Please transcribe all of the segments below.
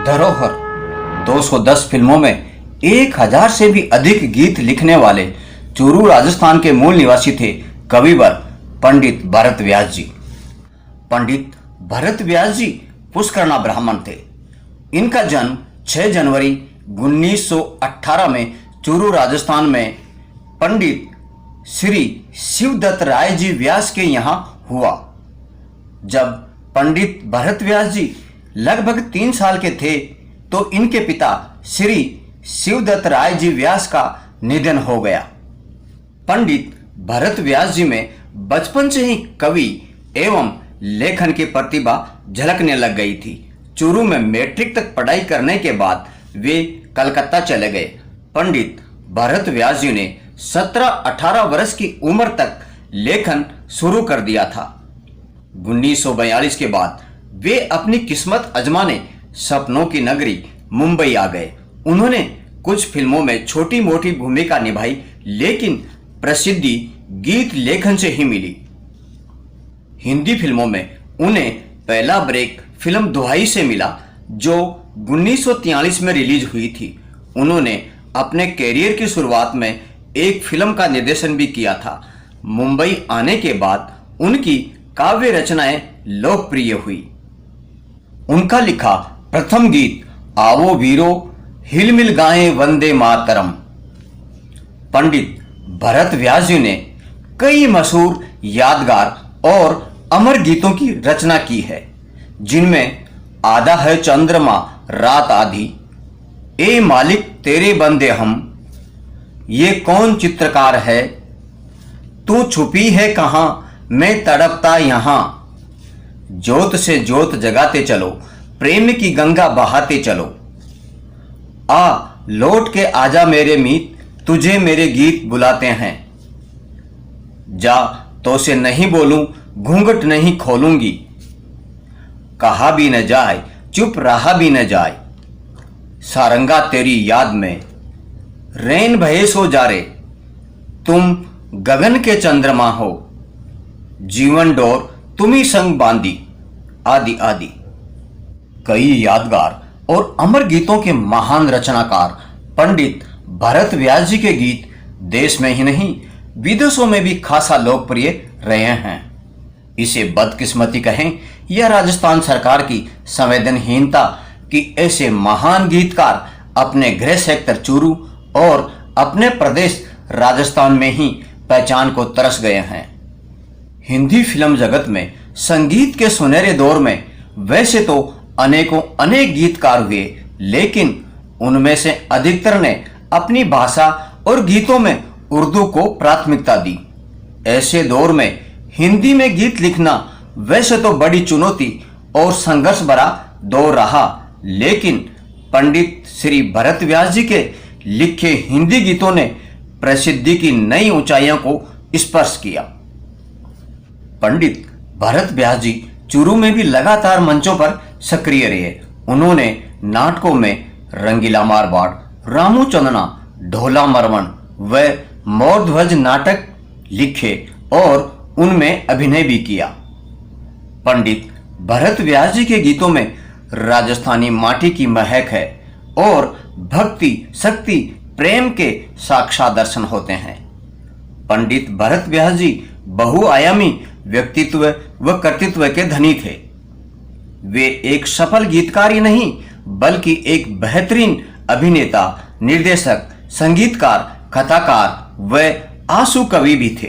धरोहर 210 फिल्मों में 1000 से भी अधिक गीत लिखने वाले चूरू राजस्थान के मूल निवासी थे कविवर पंडित भरत व्यास जी। पंडित भरत व्यास जी पुष्करणा ब्राह्मण थे। इनका जन्म 6 जनवरी 1918 में चूरू राजस्थान में पंडित श्री शिवदत्त राय जी व्यास के यहाँ हुआ। जब पंडित भरत व्यास जी लगभग 3 साल के थे तो इनके पिता श्री शिवदत्त राय जी व्यास का निधन हो गया। पंडित भरत व्यास जी में बचपन से ही कवि एवं लेखन की प्रतिभा झलकने लग गई थी। चूरू में मैट्रिक तक पढ़ाई करने के बाद वे कलकत्ता चले गए। पंडित भरत व्यास जी ने 17-18 वर्ष की उम्र तक लेखन शुरू कर दिया था। 1942 के बाद वे अपनी किस्मत आजमाने सपनों की नगरी मुंबई आ गए। उन्होंने कुछ फिल्मों में छोटी मोटी भूमिका निभाई, लेकिन प्रसिद्धि गीत लेखन से ही मिली। हिंदी फिल्मों में उन्हें पहला ब्रेक फिल्म दुहाई से मिला, जो 1943 में रिलीज हुई थी। उन्होंने अपने कैरियर की शुरुआत में एक फिल्म का निर्देशन भी किया था। मुंबई आने के बाद उनकी काव्य रचनाएं लोकप्रिय हुई। उनका लिखा प्रथम गीत आवो वीरो हिलमिल गाएं वंदे मातरम। पंडित भरत व्यास जी ने कई मशहूर, यादगार और अमर गीतों की रचना की है, जिनमें आधा है चंद्रमा रात आधी, ए मालिक तेरे बंदे हम, ये कौन चित्रकार है, तू छुपी है कहां मैं तड़पता यहां, जोत से जोत जगाते चलो प्रेम की गंगा बहाते चलो, आ लौट के आजा मेरे मीत तुझे मेरे गीत बुलाते हैं, जा तो से नहीं बोलूं घूंघट नहीं खोलूंगी, कहा भी न जाए चुप रहा भी न जाए, सारंगा तेरी याद में रैन भये सो जा रे, तुम गगन के चंद्रमा हो, जीवन डोर तुम्ही संग बांधी, आदि आदि। कई यादगार और अमर गीतों के महान रचनाकार पंडित भरत व्यास जी के गीत देश में ही नहीं विदेशों में भी खासा लोकप्रिय रहे हैं। इसे बदकिस्मती कहें या राजस्थान सरकार की संवेदनहीनता कि ऐसे महान गीतकार अपने गृह सेक्टर चूरू और अपने प्रदेश राजस्थान में ही पहचान को तरस गए हैं। हिंदी फिल्म जगत में संगीत के सुनहरे दौर में वैसे तो अनेक गीतकार हुए, लेकिन उनमें से अधिकतर ने अपनी भाषा और गीतों में उर्दू को प्राथमिकता दी। ऐसे दौर में हिंदी में गीत लिखना वैसे तो बड़ी चुनौती और संघर्ष भरा दौर रहा, लेकिन पंडित श्री भरत व्यास जी के लिखे हिंदी गीतों ने प्रसिद्धि की नई ऊंचाइयों को स्पर्श किया। पंडित भरत व्यास जी चूरू में भी लगातार मंचों पर सक्रिय रहे। उन्होंने नाटकों में रंगीला मारवाड़, रामू चंदना, ढोला मरवन व मोरध्वज नाटक लिखे और उनमें अभिनय भी किया। पंडित भरत व्यास जी के गीतों में राजस्थानी माटी की महक है और भक्ति, शक्ति, प्रेम के साक्षात दर्शन होते हैं। पंडित भरत व्यास जी बहुआयामी व्यक्तित्व व कर्तृत्व के धनी थे। वे एक सफल गीतकार ही नहीं बल्कि एक बेहतरीन अभिनेता, निर्देशक, संगीतकार, कथाकार व आंसू कवि भी थे।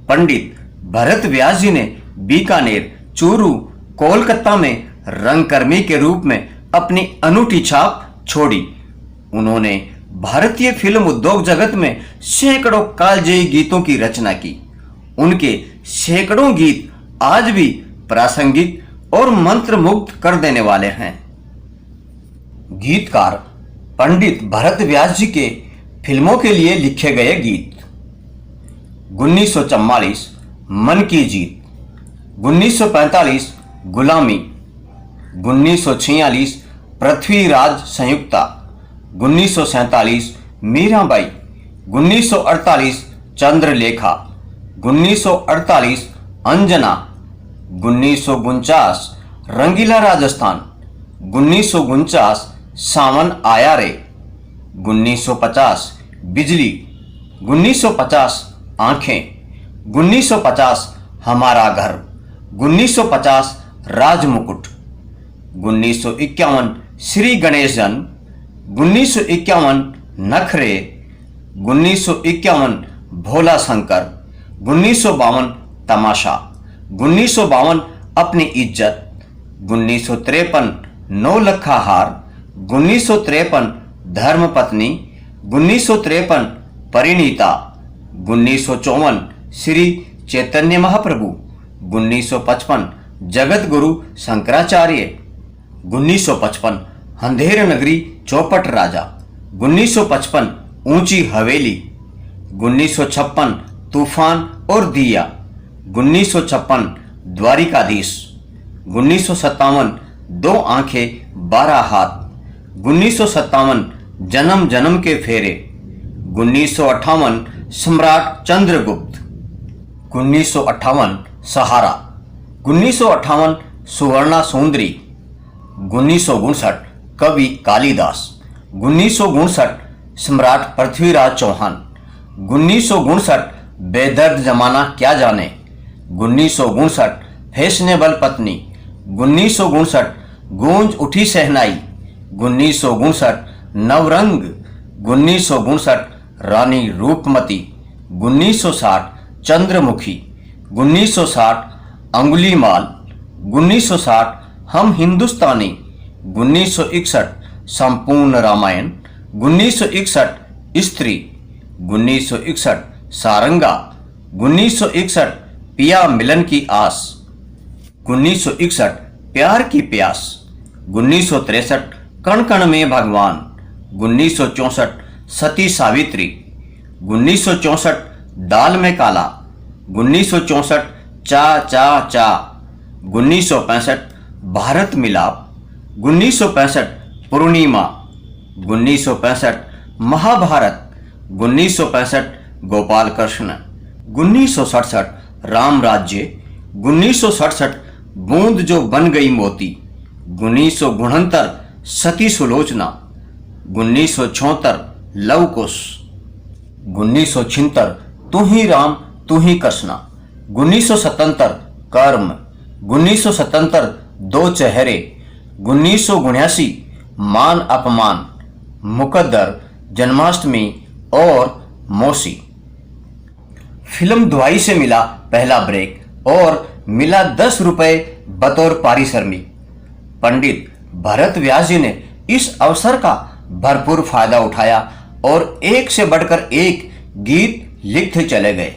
पंडित भरत व्यास जी ने बीकानेर, चूरू, कोलकाता में रंगकर्मी के रूप में अपनी अनूठी छाप छोड़ी। उन्होंने भारतीय फिल्म उद्योग जगत में सैकड़ों कालजयी गीतों की रचना की। उनके सैकड़ों गीत आज भी प्रासंगिक और मंत्रमुग्ध कर देने वाले हैं। गीतकार पंडित भरत व्यास जी के फिल्मों के लिए लिखे गए गीत: 1944 मन की जीत, 1945 गुलामी, 1946 पृथ्वीराज संयुक्ता, 1947 मीराबाई, 1948 चंद्रलेखा, 1948 अंजना, 1949 रंगीला राजस्थान, 1949 सावन आया रे, 1950 बिजली, 1950 आंखें, 1950 हमारा घर, 1950 राजमुकुट, 1951 श्री गणेश जन्म, 1951 नखरे, 1951 भोला शंकर, 1952 तमाशा, 1952 अपनी इज्जत, 1953 नौ लखा हार, 1953 धर्मपत्नी, 1953 परिणीता, 1954 श्री चैतन्य महाप्रभु, 1955 जगत गुरु शंकराचार्य, 1955 अंधेर नगरी चौपट राजा, 1955 ऊंची हवेली, 1956 तूफान और दिया, 1956 द्वारिकाधीश, 1957 दो आंखें 12 हाथ, 1957 जन्म जन्म के फेरे, 1958 सम्राट चंद्रगुप्त, 1958 सहारा, 1958 सुवर्णा सुंदरी, 1959 कवि कालिदास, 1959 सम्राट पृथ्वीराज चौहान, 1959 बेदर्द जमाना क्या जाने, 1959 फैशनेबल पत्नी, 1959 गूंज उठी सहनाई, 1959 नवरंग, 1959 रानी रूपमती, 1960 चंद्रमुखी, 1960 अंगुलीमाल, 1960 हम हिंदुस्तानी, 1961 संपूर्ण रामायण, 1961 स्त्री, 1961 सारंगा, 1961 पिया मिलन की आस, 1961 प्यार की प्यास, 1963 कण कण में भगवान, 1964 सती सावित्री, 1964 दाल में काला, 1964 चा चा चा, 1965 भारत मिलाप, 1965 पूर्णिमा, 1965 महाभारत, 1965 गोपाल कृष्ण, 1967 राम राज्य, 1967 बूंद जो बन गई मोती, 1969 सती सुलोचना, 1976 लव कुश, 1976 तू ही राम तू ही कृष्णा, 1977 कर्म, 1977 दो चेहरे, 1979 मान अपमान, मुकद्दर, जन्माष्टमी और मौसी। फिल्म दुआई से मिला पहला ब्रेक और मिला 10 रुपए बतौर पारिश्रमिक। पंडित भरत व्यास जी ने इस अवसर का भरपूर फायदा उठाया और एक से बढ़कर एक गीत लिखते चले गए।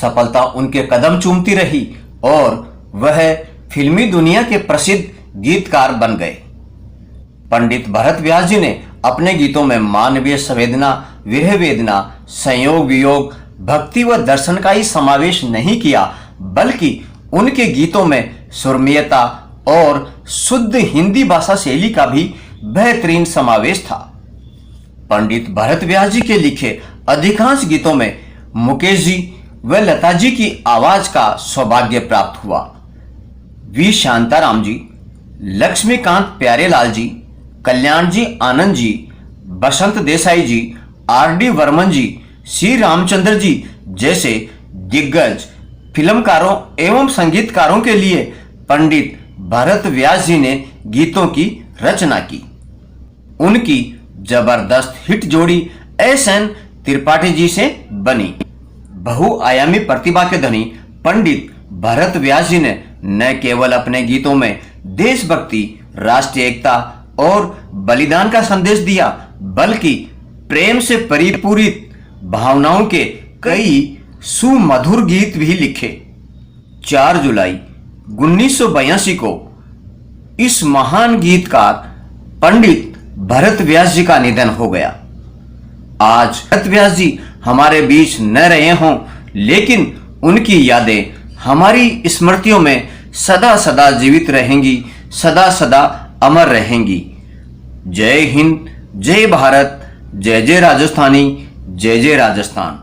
सफलता उनके कदम चूमती रही और वह फिल्मी दुनिया के प्रसिद्ध गीतकार बन गए। पंडित भरत व्यास जी ने अपने गीतों में मानवीय संवेदना, विरह वेदना, संयोग वियोग, भक्ति व दर्शन का ही समावेश नहीं किया, बल्कि उनके गीतों में सुरम्यता और शुद्ध हिंदी भाषा शैली का भी बेहतरीन समावेश था। पंडित भरत व्यास जी के लिखे अधिकांश गीतों में मुकेश जी व लता जी की आवाज का सौभाग्य प्राप्त हुआ। V Shantaram ji, Laxmikant Pyarelal ji, Kalyan ji Anand ji, Basant Desai ji, RD. वर्मन जी, श्री रामचंद्र जी जैसे दिग्गज फिल्मकारों एवं संगीतकारों के लिए पंडित भरत व्यास जी ने गीतों की रचना की। उनकी जबरदस्त हिट जोड़ी एस.एन. त्रिपाठी जी से बनी। बहुआयामी प्रतिभा के धनी पंडित भरत व्यास जी ने न केवल अपने गीतों में देशभक्ति, राष्ट्रीय एकता और बलिदान का संदेश दिया, बल्कि प्रेम से परिपूरित भावनाओं के कई सुमधुर गीत भी लिखे। 4 जुलाई 1982 को इस महान गीतकार पंडित भरत व्यास जी का निधन हो गया। आज भरत व्यास जी हमारे बीच न रहे हों, लेकिन उनकी यादें हमारी स्मृतियों में सदा सदा जीवित रहेंगी, सदा सदा अमर रहेंगी। जय हिंद, जय भारत, जय जय राजस्थानी, जय जय राजस्थान।